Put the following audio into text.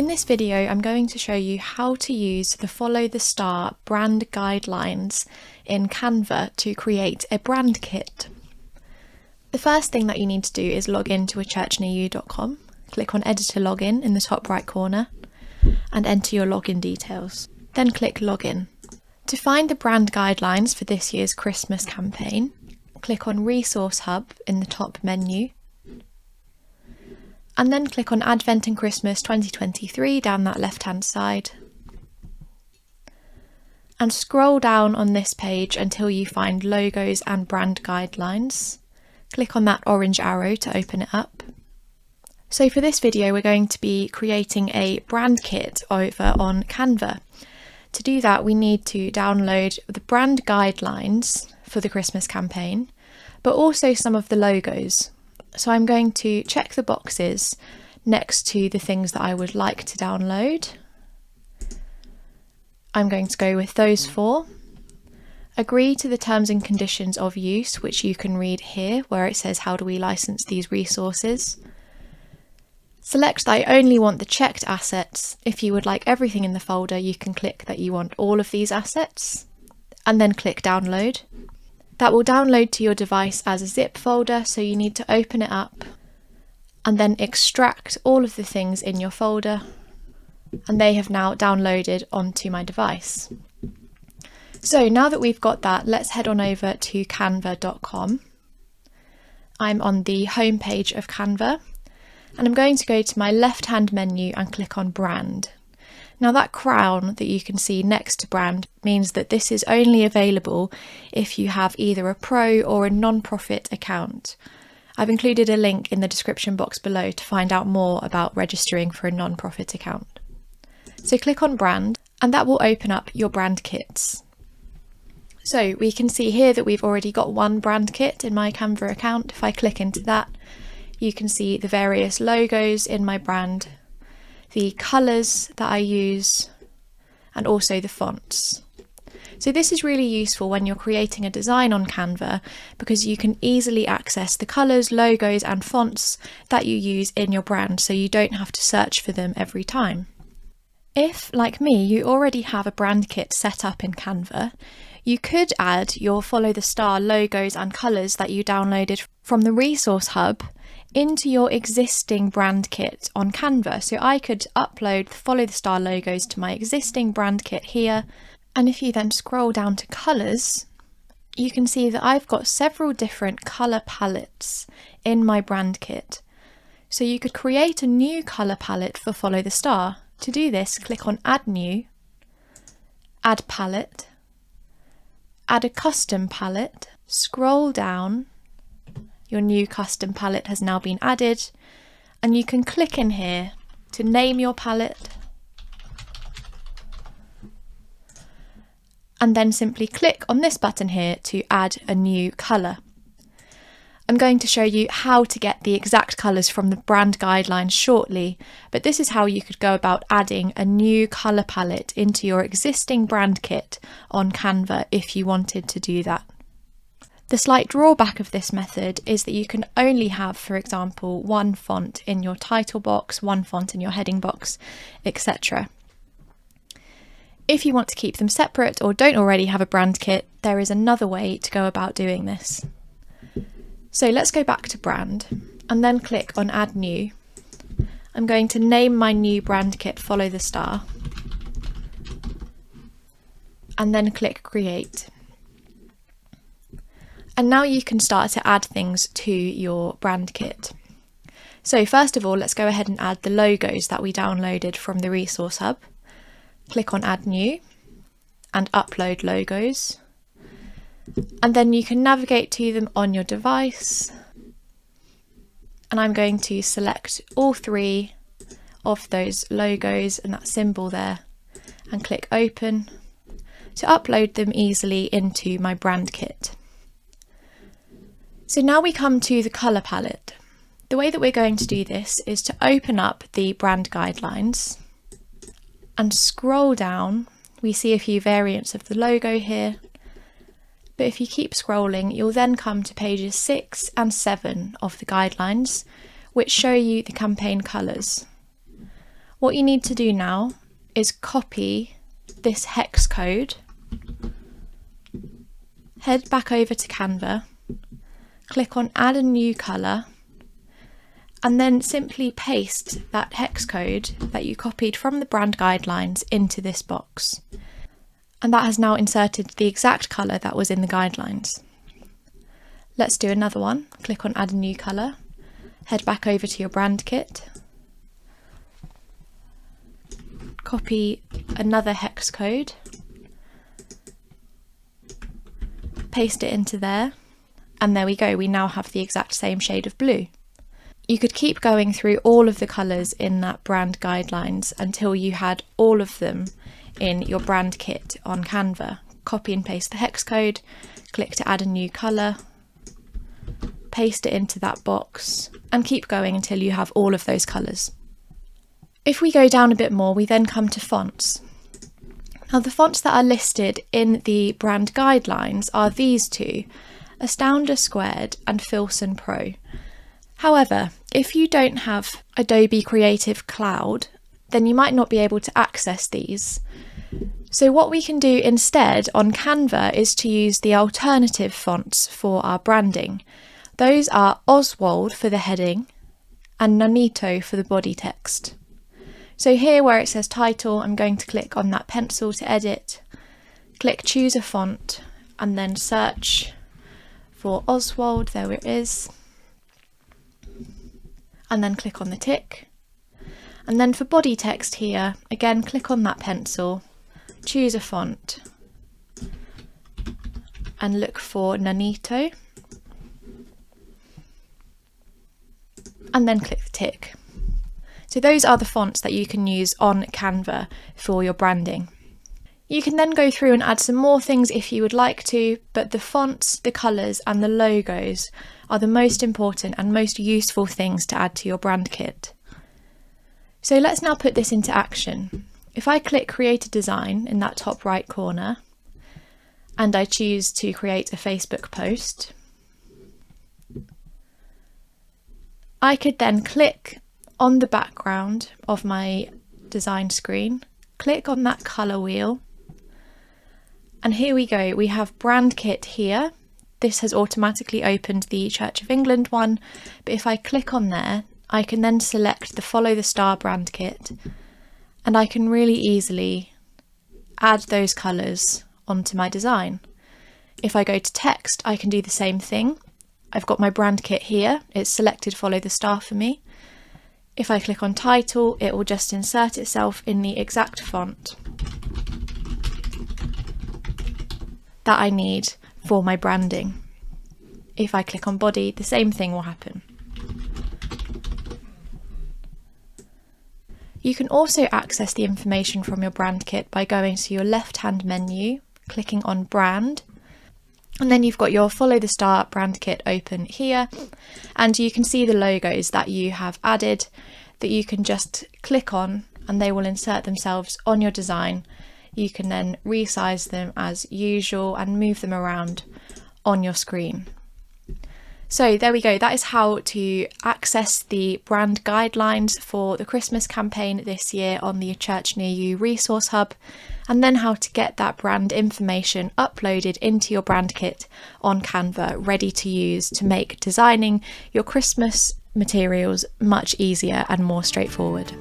In this video, I'm going to show you how to use the Follow the Star brand guidelines in Canva to create a brand kit. The first thing that you need to do is log in to achurchnearyou.com, click on Editor Login in the top right corner, and enter your login details. Then click Login. To find the brand guidelines for this year's Christmas campaign, click on Resource Hub in the top menu, and then click on Advent and Christmas 2023 down that left-hand side. And scroll down on this page until you find Logos and Brand Guidelines. Click on that orange arrow to open it up. So for this video, we're going to be creating a brand kit over on Canva. To do that, we need to download the brand guidelines for the Christmas campaign, but also some of the logos. So I'm going to check the boxes next to the things that I would like to download. I'm going to go with those four. Agree to the terms and conditions of use, which you can read here where it says how do we license these resources. Select that I only want the checked assets. If you would like everything in the folder, you can click that you want all of these assets and then click download. That will download to your device as a zip folder, so you need to open it up and then extract all of the things in your folder, and they have now downloaded onto my device. So now that we've got that, let's head on over to canva.com. I'm on the home page of Canva, and I'm going to go to my left-hand menu and click on Brand. Now that crown that you can see next to brand means that this is only available if you have either a pro or a non-profit account. I've included a link in the description box below to find out more about registering for a non-profit account. So click on brand and that will open up your brand kits. So we can see here that we've already got one brand kit in my Canva account. If I click into that, you can see the various logos in my brand, the colours that I use, and also the fonts. So this is really useful when you're creating a design on Canva because you can easily access the colours, logos and fonts that you use in your brand, so you don't have to search for them every time. If, like me, you already have a brand kit set up in Canva, you could add your Follow the Star logos and colours that you downloaded from the Resource Hub into your existing brand kit on Canva. So I could upload the Follow the Star logos to my existing brand kit here, and if you then scroll down to colours, you can see that I've got several different colour palettes in my brand kit. So you could create a new colour palette for Follow the Star. To do this, click on Add New, Add Palette, add a custom palette, scroll down. Your new custom palette has now been added, and you can click in here to name your palette and then simply click on this button here to add a new colour. I'm going to show you how to get the exact colours from the brand guidelines shortly, but this is how you could go about adding a new colour palette into your existing brand kit on Canva if you wanted to do that. The slight drawback of this method is that you can only have, for example, one font in your title box, one font in your heading box, etc. If you want to keep them separate or don't already have a brand kit, there is another way to go about doing this. So let's go back to brand and then click on Add New. I'm going to name my new brand kit Follow the Star and then click Create. And now you can start to add things to your brand kit. So first of all, let's go ahead and add the logos that we downloaded from the Resource Hub. Click on Add New and Upload Logos. And then you can navigate to them on your device. And I'm going to select all three of those logos and that symbol there and click Open to upload them easily into my brand kit. So now we come to the colour palette. The way that we're going to do this is to open up the brand guidelines and scroll down. We see a few variants of the logo here, but if you keep scrolling, you'll then come to pages 6 and 7 of the guidelines, which show you the campaign colours. What you need to do now is copy this hex code, head back over to Canva, click on add a new colour, and then simply paste that hex code that you copied from the brand guidelines into this box. And that has now inserted the exact colour that was in the guidelines. Let's do another one. Click on add a new colour, head back over to your brand kit, copy another hex code, paste it into there, and there we go, we now have the exact same shade of blue. You could keep going through all of the colours in that brand guidelines until you had all of them in your brand kit on Canva. Copy and paste the hex code, click to add a new colour, paste it into that box, and keep going until you have all of those colours. If we go down a bit more, we then come to fonts. Now the fonts that are listed in the brand guidelines are these two, Astoundr Squared and Filson Pro. However, if you don't have Adobe Creative Cloud, then you might not be able to access these. So what we can do instead on Canva is to use the alternative fonts for our branding. Those are Oswald for the heading and Nanito for the body text. So here where it says title, I'm going to click on that pencil to edit, click choose a font, and then search for Oswald, there it is, and then click on the tick. And then for body text here, again click on that pencil, choose a font, and look for Nanito, and then click the tick. So those are the fonts that you can use on Canva for your branding. You can then go through and add some more things if you would like to, but the fonts, the colours and the logos are the most important and most useful things to add to your brand kit. So let's now put this into action. If I click create a design in that top right corner, and I choose to create a Facebook post, I could then click on the background of my design screen, click on that colour wheel, and here we go, we have brand kit here. This has automatically opened the Church of England one, but if I click on there, I can then select the Follow the Star brand kit, and I can really easily add those colours onto my design. If I go to text, I can do the same thing. I've got my brand kit here, it's selected Follow the Star for me. If I click on title, it will just insert itself in the exact font that I need for my branding. If I click on body, the same thing will happen. You can also access the information from your brand kit by going to your left-hand menu, clicking on brand, and then you've got your Follow the Star brand kit open here, and you can see the logos that you have added that you can just click on and they will insert themselves on your design. You can then resize them as usual and move them around on your screen. So there we go, that is how to access the brand guidelines for the Christmas campaign this year on the Church Near You resource hub, and then how to get that brand information uploaded into your brand kit on Canva, ready to use to make designing your Christmas materials much easier and more straightforward.